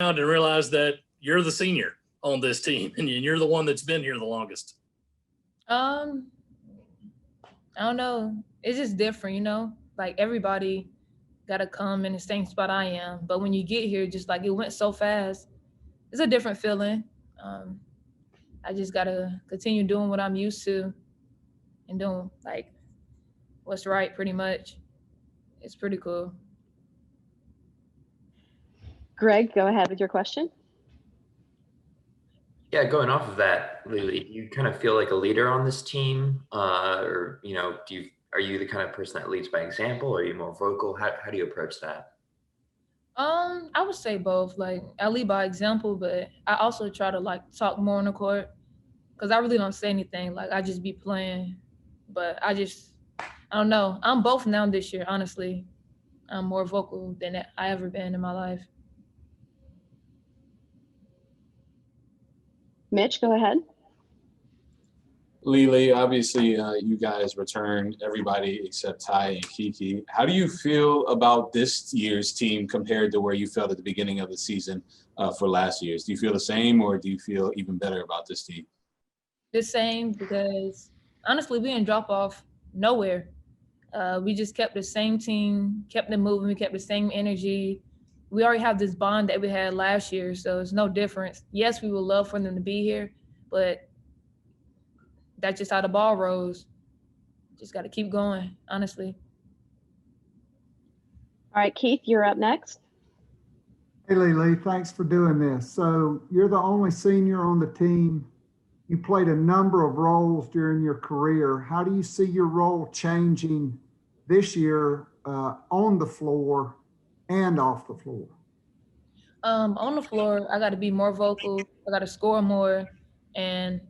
And realize that you're the senior on this team and you're the one that's been here the longest? I don't know. It's just different, Like everybody gotta come in the same spot I am. But when you get here, just like it went so fast, it's a different feeling. Um, I just gotta continue doing what I'm used to and doing like what's right pretty much. It's pretty cool. Greg, go ahead with your question. Yeah, going off of that, LeLe, do you kind of feel like a leader on this team? Or, are you the kind of person that leads by example? Or are you more vocal? How do you approach that? I would say both. Like I lead by example, but I also try to like talk more on the court because I really don't say anything. Like I just be playing, but I don't know. I'm both now this year, honestly. I'm more vocal than I ever been in my life. Mitch, go ahead. LeLe, obviously you guys returned everybody except Ty and Kiki. How do you feel about this year's team compared to where you felt at the beginning of the season for last year's? Do you feel the same or do you feel even better about this team? The same because honestly, we didn't drop off nowhere. We just kept the same team, kept it moving, we kept the same energy. We already have this bond that we had last year, so it's no difference. Yes, we would love for them to be here, but that's just how the ball rolls. Just got to keep going, honestly. All right, Keith, you're up next. Hey, LeLe, thanks for doing this. So you're the only senior on the team. You played a number of roles during your career. How do you see your role changing this year on the floor and off the floor? On the floor, I got to be more vocal. I got to score more, and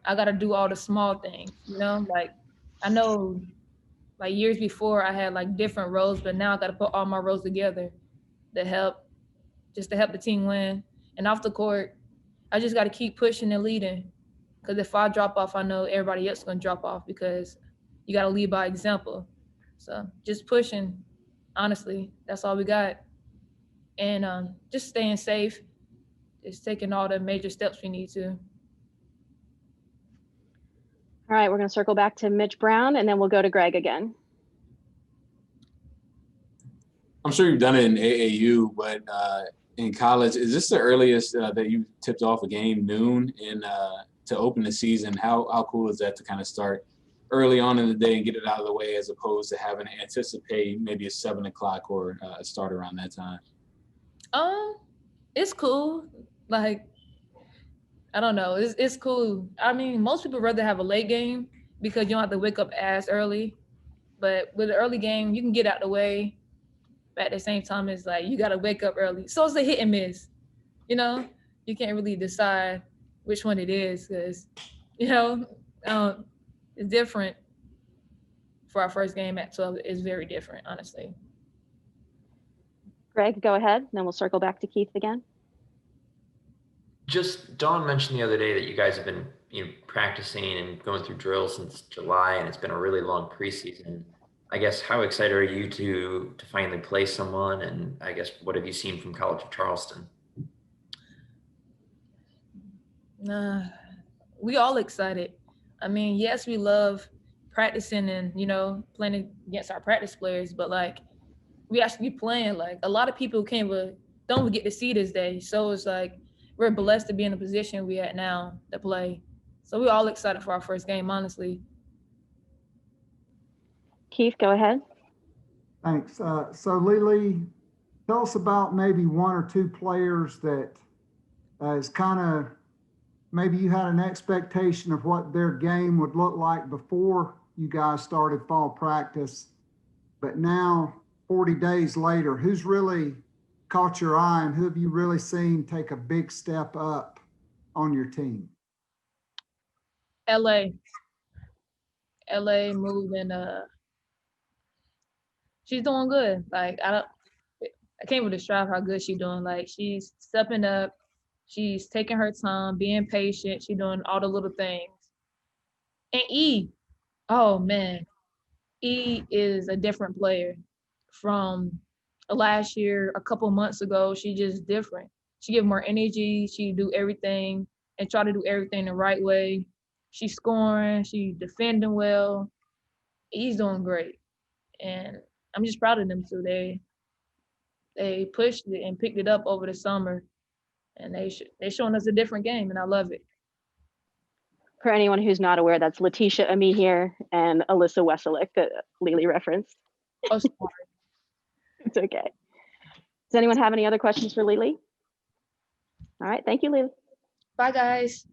I got to do all the small things. Like I know, like years before, I had like different roles, but now I got to put all my roles together to help the team win. And off the court, I just got to keep pushing and leading. Because if I drop off, I know everybody else is going to drop off because you got to lead by example. So just pushing, honestly, that's all we got. And just staying safe, just taking all the major steps we need to. All right, we're going to circle back to Mitch Brown, and then we'll go to Greg again. I'm sure you've done it in AAU, but in college, is this the earliest that you tipped off a game noon to open the season? How cool is that to kind of start early on in the day and get it out of the way as opposed to having to anticipate maybe a 7 o'clock or a start around that time? It's cool. Like, I don't know. It's cool. I mean, most people rather have a late game because you don't have to wake up as early. But with an early game, you can get out the way. But at the same time, it's like you got to wake up early. So it's a hit and miss. You can't really decide which one it is because, it's different. For our first game at 12, it's very different, honestly. Greg, go ahead, and then we'll circle back to Keith again. Just Dawn mentioned the other day that you guys have been practicing and going through drills since July, and it's been a really long preseason. I guess how excited are you to finally play someone? And I guess what have you seen from College of Charleston? We all excited. I mean, yes, we love practicing and playing against our practice players, but like we actually playing. Like a lot of people don't get to see this day, so it's like we're blessed to be in the position we at now to play. So we're all excited for our first game, honestly. Keith, go ahead. Thanks. So LeLe, tell us about maybe one or two players that is kind of, maybe you had an expectation of what their game would look like before you guys started fall practice, but now 40 days later, who's really caught your eye and who have you really seen take a big step up on your team? LA moving, she's doing good. Like I can't even describe how good she's doing. Like she's stepping up, she's taking her time, being patient, she's doing all the little things. And oh man, E is a different player from last year, a couple months ago. She's just different. She give more energy. She do everything and try to do everything the right way. She's scoring. She defending well. He's doing great, and I'm just proud of them too. They pushed it and picked it up over the summer, and they're showing us a different game, and I love it. For anyone who's not aware, that's Letitia Amihir and Alyssa Weselick that LeLe referenced. Oh, sorry. It's okay. Does anyone have any other questions for LeLe? All right, thank you, LeLe. Bye, guys.